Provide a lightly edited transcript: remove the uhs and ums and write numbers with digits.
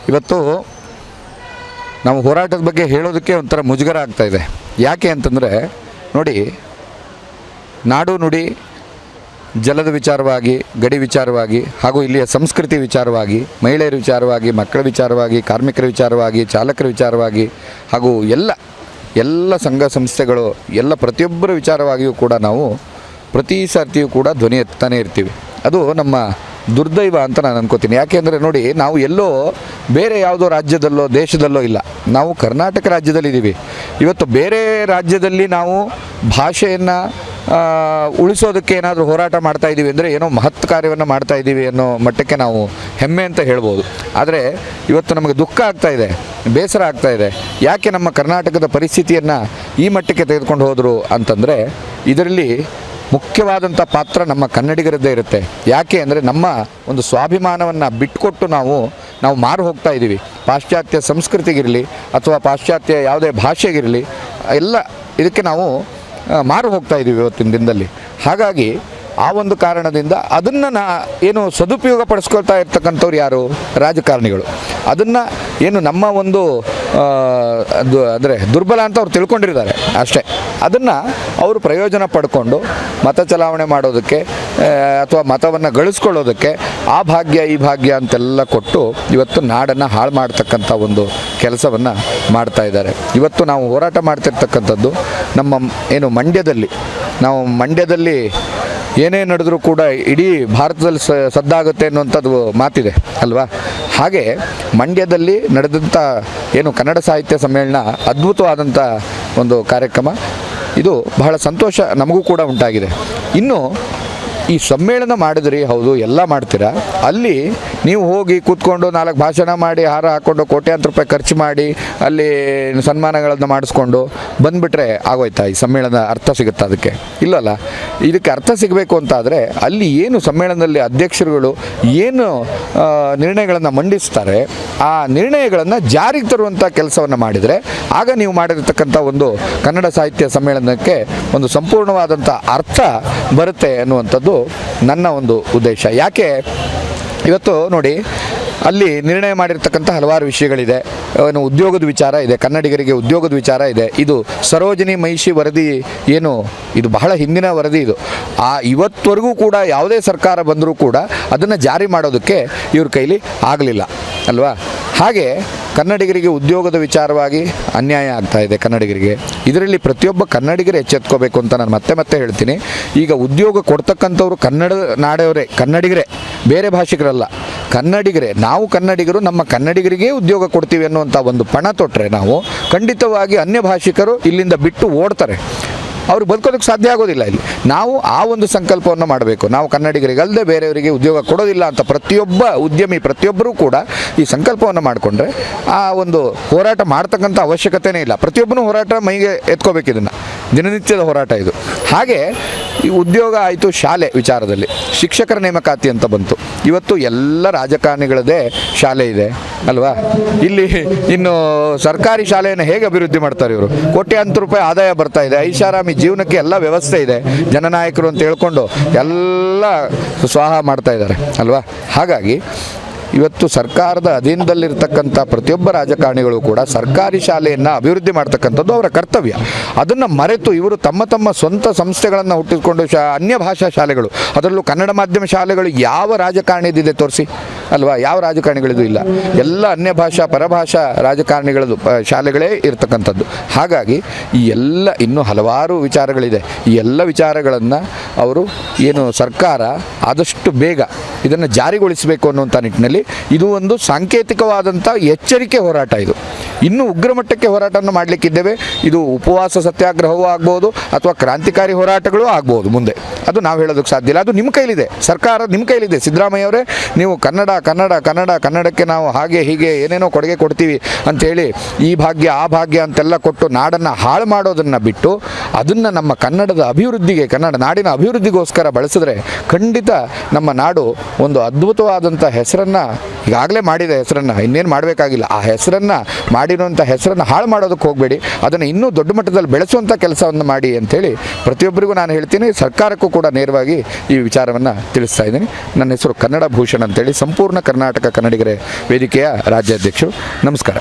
ಇವತ್ತು ನಾವು ಹೋರಾಟದ ಬಗ್ಗೆ ಹೇಳೋದಕ್ಕೆ ಒಂಥರ ಮುಜುಗರ ಆಗ್ತಾಯಿದೆ. ಯಾಕೆ ಅಂತಂದರೆ ನೋಡಿ, ನಾಡು ನುಡಿ ಜಲದ ವಿಚಾರವಾಗಿ, ಗಡಿ ವಿಚಾರವಾಗಿ, ಹಾಗೂ ಇಲ್ಲಿಯ ಸಂಸ್ಕೃತಿ ವಿಚಾರವಾಗಿ, ಮಹಿಳೆಯರ ವಿಚಾರವಾಗಿ, ಮಕ್ಕಳ ವಿಚಾರವಾಗಿ, ಕಾರ್ಮಿಕರ ವಿಚಾರವಾಗಿ, ಚಾಲಕರ ವಿಚಾರವಾಗಿ, ಹಾಗೂ ಎಲ್ಲ ಸಂಘ ಸಂಸ್ಥೆಗಳು ಎಲ್ಲ ಪ್ರತಿಯೊಬ್ಬರ ವಿಚಾರವಾಗಿಯೂ ಕೂಡ ನಾವು ಪ್ರತಿ ಸರ್ತಿಯೂ ಕೂಡ ಧ್ವನಿ ಎತ್ತಾನೇ ಇರ್ತೀವಿ. ಅದು ನಮ್ಮ ದುರ್ದೈವ ಅಂತ ನಾನು ಅನ್ಕೋತೀನಿ. ಯಾಕೆ ಅಂದರೆ ನೋಡಿ, ನಾವು ಎಲ್ಲೋ ಬೇರೆ ಯಾವುದೋ ರಾಜ್ಯದಲ್ಲೋ ದೇಶದಲ್ಲೋ ಇಲ್ಲ, ನಾವು ಕರ್ನಾಟಕ ರಾಜ್ಯದಲ್ಲಿದ್ದೀವಿ. ಇವತ್ತು ಬೇರೆ ರಾಜ್ಯದಲ್ಲಿ ನಾವು ಭಾಷೆಯನ್ನು ಉಳಿಸೋದಕ್ಕೆ ಏನಾದರೂ ಹೋರಾಟ ಮಾಡ್ತಾಯಿದ್ದೀವಿ ಅಂದರೆ ಏನೋ ಮಹತ್ ಕಾರ್ಯವನ್ನು ಮಾಡ್ತಾಯಿದ್ದೀವಿ ಅನ್ನೋ ಮಟ್ಟಕ್ಕೆ ನಾವು ಹೆಮ್ಮೆ ಅಂತ ಹೇಳ್ಬೋದು. ಆದರೆ ಇವತ್ತು ನಮಗೆ ದುಃಖ ಆಗ್ತಾಯಿದೆ, ಬೇಸರ ಆಗ್ತಾಯಿದೆ. ಯಾಕೆ ನಮ್ಮ ಕರ್ನಾಟಕದ ಪರಿಸ್ಥಿತಿಯನ್ನು ಈ ಮಟ್ಟಕ್ಕೆ ತೆಗೆದುಕೊಂಡು ಹೋದರು ಅಂತಂದರೆ ಇದರಲ್ಲಿ ಮುಖ್ಯವಾದಂಥ ಪಾತ್ರ ನಮ್ಮ ಕನ್ನಡಿಗರದ್ದೇ ಇರುತ್ತೆ. ಯಾಕೆ ಅಂದರೆ ನಮ್ಮ ಒಂದು ಸ್ವಾಭಿಮಾನವನ್ನು ಬಿಟ್ಟುಕೊಟ್ಟು ನಾವು ಮಾರು ಹೋಗ್ತಾ ಇದ್ದೀವಿ. ಪಾಶ್ಚಾತ್ಯ ಸಂಸ್ಕೃತಿಗಿರಲಿ ಅಥವಾ ಪಾಶ್ಚಾತ್ಯ ಯಾವುದೇ ಭಾಷೆಗಿರಲಿ ಎಲ್ಲ ಇದಕ್ಕೆ ನಾವು ಮಾರು ಹೋಗ್ತಾ ಇದ್ದೀವಿ ಇವತ್ತಿನ ದಿನದಲ್ಲಿ. ಹಾಗಾಗಿ ಆ ಒಂದು ಕಾರಣದಿಂದ ಅದನ್ನು ಏನು ಸದುಪಯೋಗ ಪಡಿಸ್ಕೊಳ್ತಾ ಇರ್ತಕ್ಕಂಥವ್ರು ಯಾರು? ರಾಜಕಾರಣಿಗಳು. ಅದನ್ನು ಏನು ನಮ್ಮ ಒಂದು ಅಂದರೆ ದುರ್ಬಲ ಅಂತ ಅವ್ರು ತಿಳ್ಕೊಂಡಿರ್ತಾರೆ ಅಷ್ಟೇ. ಅದನ್ನು ಅವರು ಪ್ರಯೋಜನ ಪಡ್ಕೊಂಡು ಮತ ಚಲಾವಣೆ ಮಾಡೋದಕ್ಕೆ ಅಥವಾ ಮತವನ್ನು ಗಳಿಸ್ಕೊಳ್ಳೋದಕ್ಕೆ ಆ ಭಾಗ್ಯ ಈ ಭಾಗ್ಯ ಅಂತೆಲ್ಲ ಕೊಟ್ಟು ಇವತ್ತು ನಾಡನ್ನು ಹಾಳು ಮಾಡ್ತಕ್ಕಂಥ ಒಂದು ಕೆಲಸವನ್ನು ಮಾಡ್ತಾ ಇದ್ದಾರೆ. ಇವತ್ತು ನಾವು ಹೋರಾಟ ಮಾಡ್ತಿರ್ತಕ್ಕಂಥದ್ದು ನಮ್ಮ ಏನು ಮಂಡ್ಯದಲ್ಲಿ ಏನೇ ನಡೆದರೂ ಕೂಡ ಇಡೀ ಭಾರತದಲ್ಲಿ ಸದ್ದಾಗುತ್ತೆ ಅನ್ನುವಂಥದ್ದು ಮಾತಿದೆ ಅಲ್ವಾ? ಹಾಗೆ ಮಂಡ್ಯದಲ್ಲಿ ನಡೆದಂಥ ಏನು ಕನ್ನಡ ಸಾಹಿತ್ಯ ಸಮ್ಮೇಳನ ಅದ್ಭುತವಾದಂಥ ಒಂದು ಕಾರ್ಯಕ್ರಮ. ಇದು ಬಹಳ ಸಂತೋಷ ನಮಗೂ ಕೂಡ ಉಂಟಾಗಿದೆ. ಇನ್ನು ಈ ಸಮ್ಮೇಳನ ಮಾಡಿದ್ರಿ, ಹೌದು, ಎಲ್ಲ ಮಾಡ್ತೀರಾ. ಅಲ್ಲಿ ನೀವು ಹೋಗಿ ಕೂತ್ಕೊಂಡು 4 ಭಾಷಣ ಮಾಡಿ, ಹಾರ ಹಾಕ್ಕೊಂಡು, ಕೋಟ್ಯಾಂತರ ರೂಪಾಯಿ ಖರ್ಚು ಮಾಡಿ ಅಲ್ಲಿ ಸನ್ಮಾನಗಳನ್ನು ಮಾಡಿಸ್ಕೊಂಡು ಬಂದುಬಿಟ್ರೆ ಆಗೋಯ್ತಾ? ಈ ಸಮ್ಮೇಳನ ಅರ್ಥ ಸಿಗುತ್ತಾ? ಅದಕ್ಕೆ ಇಲ್ಲಲ್ಲ. ಇದಕ್ಕೆ ಅರ್ಥ ಸಿಗಬೇಕು ಅಂತಾದರೆ ಅಲ್ಲಿ ಏನು ಸಮ್ಮೇಳನದಲ್ಲಿ ಅಧ್ಯಕ್ಷರುಗಳು ಏನು ನಿರ್ಣಯಗಳನ್ನು ಮಂಡಿಸ್ತಾರೆ, ಆ ನಿರ್ಣಯಗಳನ್ನು ಜಾರಿಗೆ ತರುವಂಥ ಕೆಲಸವನ್ನು ಮಾಡಿದರೆ ಆಗ ನೀವು ಮಾಡಿರ್ತಕ್ಕಂಥ ಒಂದು ಕನ್ನಡ ಸಾಹಿತ್ಯ ಸಮ್ಮೇಳನಕ್ಕೆ ಒಂದು ಸಂಪೂರ್ಣವಾದಂಥ ಅರ್ಥ ಬರುತ್ತೆ ಅನ್ನುವಂಥದ್ದು ನನ್ನ ಒಂದು ಉದ್ದೇಶ. ಯಾಕೆ ಇವತ್ತು ನೋಡಿ, ಅಲ್ಲಿ ನಿರ್ಣಯ ಮಾಡಿರ್ತಕ್ಕಂಥ ಹಲವಾರು ವಿಷಯಗಳಿದೆ. ಏನು ಉದ್ಯೋಗದ ವಿಚಾರ ಇದೆ, ಕನ್ನಡಿಗರಿಗೆ ಉದ್ಯೋಗದ ವಿಚಾರ ಇದೆ. ಇದು ಸರೋಜಿನಿ ಮಹಿಷಿ ವರದಿ ಏನು, ಇದು ಬಹಳ ಹಿಂದಿನ ವರದಿ. ಇದು ಇವತ್ತವರೆಗೂ ಕೂಡ ಯಾವುದೇ ಸರ್ಕಾರ ಬಂದರೂ ಕೂಡ ಅದನ್ನು ಜಾರಿ ಮಾಡೋದಕ್ಕೆ ಇವ್ರ ಕೈಲಿ ಆಗಲಿಲ್ಲ ಅಲ್ವಾ? ಹಾಗೆ ಕನ್ನಡಿಗರಿಗೆ ಉದ್ಯೋಗದ ವಿಚಾರವಾಗಿ ಅನ್ಯಾಯ ಆಗ್ತಾ ಇದೆ ಕನ್ನಡಿಗರಿಗೆ. ಇದರಲ್ಲಿ ಪ್ರತಿಯೊಬ್ಬ ಕನ್ನಡಿಗರೇ ಎಚ್ಚೆತ್ಕೋಬೇಕು ಅಂತ ನಾನು ಮತ್ತೆ ಹೇಳ್ತೀನಿ. ಈಗ ಉದ್ಯೋಗ ಕೊಡ್ತಕ್ಕಂಥವ್ರು ಕನ್ನಡ ನಾಡವರೇ, ಕನ್ನಡಿಗರೇ, ಬೇರೆ ಭಾಷಿಕರಲ್ಲ, ಕನ್ನಡಿಗರೇ. ನಾವು ಕನ್ನಡಿಗರು ನಮ್ಮ ಕನ್ನಡಿಗರಿಗೆ ಉದ್ಯೋಗ ಕೊಡ್ತೀವಿ ಅನ್ನುವಂಥ ಒಂದು ಪಣ ತೊಟ್ಟರೆ ನಾವು ಖಂಡಿತವಾಗಿ ಅನ್ಯ ಭಾಷಿಕರು ಇಲ್ಲಿಂದ ಬಿಟ್ಟು ಓಡ್ತಾರೆ. ಅವ್ರಿಗೆ ಬದುಕೋದಕ್ಕೆ ಸಾಧ್ಯ ಆಗೋದಿಲ್ಲ. ಇಲ್ಲಿ ನಾವು ಆ ಒಂದು ಸಂಕಲ್ಪವನ್ನು ಮಾಡಬೇಕು. ನಾವು ಕನ್ನಡಿಗರಿಗಲ್ಲದೆ ಬೇರೆಯವರಿಗೆ ಉದ್ಯೋಗ ಕೊಡೋದಿಲ್ಲ ಅಂತ ಪ್ರತಿಯೊಬ್ಬ ಉದ್ಯಮಿ, ಪ್ರತಿಯೊಬ್ಬರೂ ಕೂಡ ಈ ಸಂಕಲ್ಪವನ್ನು ಮಾಡಿಕೊಂಡ್ರೆ ಆ ಒಂದು ಹೋರಾಟ ಮಾಡ್ತಕ್ಕಂಥ ಅವಶ್ಯಕತೆಯೇ ಇಲ್ಲ. ಪ್ರತಿಯೊಬ್ಬನೂ ಹೋರಾಟ ಮೈಗೆ ಎತ್ಕೋಬೇಕು. ಇದನ್ನು ದಿನನಿತ್ಯದ ಹೋರಾಟ ಇದು. ಹಾಗೆ ಈ ಉದ್ಯೋಗ ಆಯಿತು. ಶಾಲೆ ವಿಚಾರದಲ್ಲಿ ಶಿಕ್ಷಕರ ನೇಮಕಾತಿ ಅಂತ ಬಂತು. ಇವತ್ತು ಎಲ್ಲ ರಾಜಕಾರಣಿಗಳದೇ ಶಾಲೆ ಇದೆ ಅಲ್ವಾ? ಇಲ್ಲಿ ಇನ್ನು ಸರ್ಕಾರಿ ಶಾಲೆಯನ್ನು ಹೇಗೆ ಅಭಿವೃದ್ಧಿ ಮಾಡ್ತಾರೆ ಇವರು? ಕೋಟ್ಯಾಂತರ ರೂಪಾಯಿ ಆದಾಯ ಬರ್ತಾ ಇದೆ, ಐಷಾರಾಮಿ ಜೀವನಕ್ಕೆ ಎಲ್ಲ ವ್ಯವಸ್ಥೆ ಇದೆ. ಜನನಾಯಕರು ಅಂತ ಹೇಳ್ಕೊಂಡು ಎಲ್ಲ ಸ್ವಾಹ ಮಾಡ್ತಾ ಇದ್ದಾರೆ ಅಲ್ವಾ? ಹಾಗಾಗಿ ಇವತ್ತು ಸರ್ಕಾರದ ಅಧೀನದಲ್ಲಿರ್ತಕ್ಕಂಥ ಪ್ರತಿಯೊಬ್ಬ ರಾಜಕಾರಣಿಗಳು ಕೂಡ ಸರ್ಕಾರಿ ಶಾಲೆಯನ್ನು ಅಭಿವೃದ್ಧಿ ಮಾಡ್ತಕ್ಕಂಥದ್ದು ಅವರ ಕರ್ತವ್ಯ. ಅದನ್ನು ಮರೆತು ಇವರು ತಮ್ಮ ಸ್ವಂತ ಸಂಸ್ಥೆಗಳನ್ನು ಹುಟ್ಟಿಕೊಂಡು ಅನ್ಯ ಭಾಷಾ ಶಾಲೆಗಳು, ಅದರಲ್ಲೂ ಕನ್ನಡ ಮಾಧ್ಯಮ ಶಾಲೆಗಳು ಯಾವ ರಾಜಕಾರಣಿದಿದೆ ತೋರಿಸಿ ಅಲ್ವಾ? ಯಾವ ರಾಜಕಾರಣಿಗಳಿದು ಇಲ್ಲ. ಎಲ್ಲ ಅನ್ಯ ಭಾಷಾ ಪರಭಾಷಾ ರಾಜಕಾರಣಿಗಳದು ಶಾಲೆಗಳೇ ಇರ್ತಕ್ಕಂಥದ್ದು. ಹಾಗಾಗಿ ಈ ಎಲ್ಲ ಇನ್ನೂ ಹಲವಾರು ವಿಚಾರಗಳಿದೆ. ಈ ಎಲ್ಲ ವಿಚಾರಗಳನ್ನು ಅವರು ಏನು ಸರ್ಕಾರ ಆದಷ್ಟು ಬೇಗ ಇದನ್ನು ಜಾರಿಗೊಳಿಸಬೇಕು ಅನ್ನುವಂಥ ನಿಟ್ಟಿನಲ್ಲಿ ಇದು ಒಂದು ಸಾಂಕೇತಿಕವಾದಂಥ ಎಚ್ಚರಿಕೆ ಹೋರಾಟ. ಇದು ಇನ್ನೂ ಉಗ್ರ ಮಟ್ಟಕ್ಕೆ ಹೋರಾಟವನ್ನು ಮಾಡಲಿಕ್ಕಿದ್ದೇವೆ. ಇದು ಉಪವಾಸ ಸತ್ಯಾಗ್ರಹವೂ ಆಗ್ಬೋದು ಅಥವಾ ಕ್ರಾಂತಿಕಾರಿ ಹೋರಾಟಗಳೂ ಆಗ್ಬೋದು ಮುಂದೆ. ಅದು ನಾವು ಹೇಳೋದಕ್ಕೆ ಸಾಧ್ಯ ಇಲ್ಲ. ಅದು ನಿಮ್ಮ ಕೈಲಿದೆ, ಸರ್ಕಾರ ನಿಮ್ಮ ಕೈಲಿದೆ. ಸಿದ್ದರಾಮಯ್ಯ ಅವರೇ, ನೀವು ಕನ್ನಡಕ್ಕೆ ನಾವು ಹಾಗೆ ಹೀಗೆ ಏನೇನೋ ಕೊಡುಗೆ ಕೊಡ್ತೀವಿ ಅಂಥೇಳಿ ಈ ಭಾಗ್ಯ ಆ ಭಾಗ್ಯ ಅಂತೆಲ್ಲ ಕೊಟ್ಟು ನಾಡನ್ನು ಹಾಳು ಮಾಡೋದನ್ನು ಬಿಟ್ಟು ಅದನ್ನು ನಮ್ಮ ಕನ್ನಡದ ಅಭಿವೃದ್ಧಿಗೆ, ಕನ್ನಡ ನಾಡಿನ ಅಭಿವೃದ್ಧಿಗೋಸ್ಕರ ಬಳಸಿದ್ರೆ ಖಂಡಿತ ನಮ್ಮ ನಾಡು ಒಂದು ಅದ್ಭುತವಾದಂಥ ಹೆಸರನ್ನು ಈಗಾಗಲೇ ಮಾಡಿದ ಹೆಸರನ್ನು ಇನ್ನೇನು ಮಾಡಬೇಕಾಗಿಲ್ಲ. ಆ ಹೆಸರನ್ನು ಮಾಡಿ ಮಾಡಿರುವಂಥ ಹೆಸರನ್ನು ಹಾಳು ಮಾಡೋದಕ್ಕೆ ಹೋಗಬೇಡಿ, ಅದನ್ನು ಇನ್ನೂ ದೊಡ್ಡ ಮಟ್ಟದಲ್ಲಿ ಬೆಳೆಸುವಂಥ ಕೆಲಸವನ್ನು ಮಾಡಿ ಅಂಥೇಳಿ ಪ್ರತಿಯೊಬ್ಬರಿಗೂ ನಾನು ಹೇಳ್ತೀನಿ. ಸರ್ಕಾರಕ್ಕೂ ಕೂಡ ನೇರವಾಗಿ ಈ ವಿಚಾರವನ್ನು ತಿಳಿಸ್ತಾ ಇದ್ದೀನಿ. ನನ್ನ ಹೆಸರು ಕನ್ನಡ ಭೂಷಣ್ ಅಂತೇಳಿ, ಸಂಪೂರ್ಣ ಕರ್ನಾಟಕ ಕನ್ನಡಿಗರ ವೇದಿಕೆಯ ರಾಜ್ಯಾಧ್ಯಕ್ಷರು. ನಮಸ್ಕಾರ.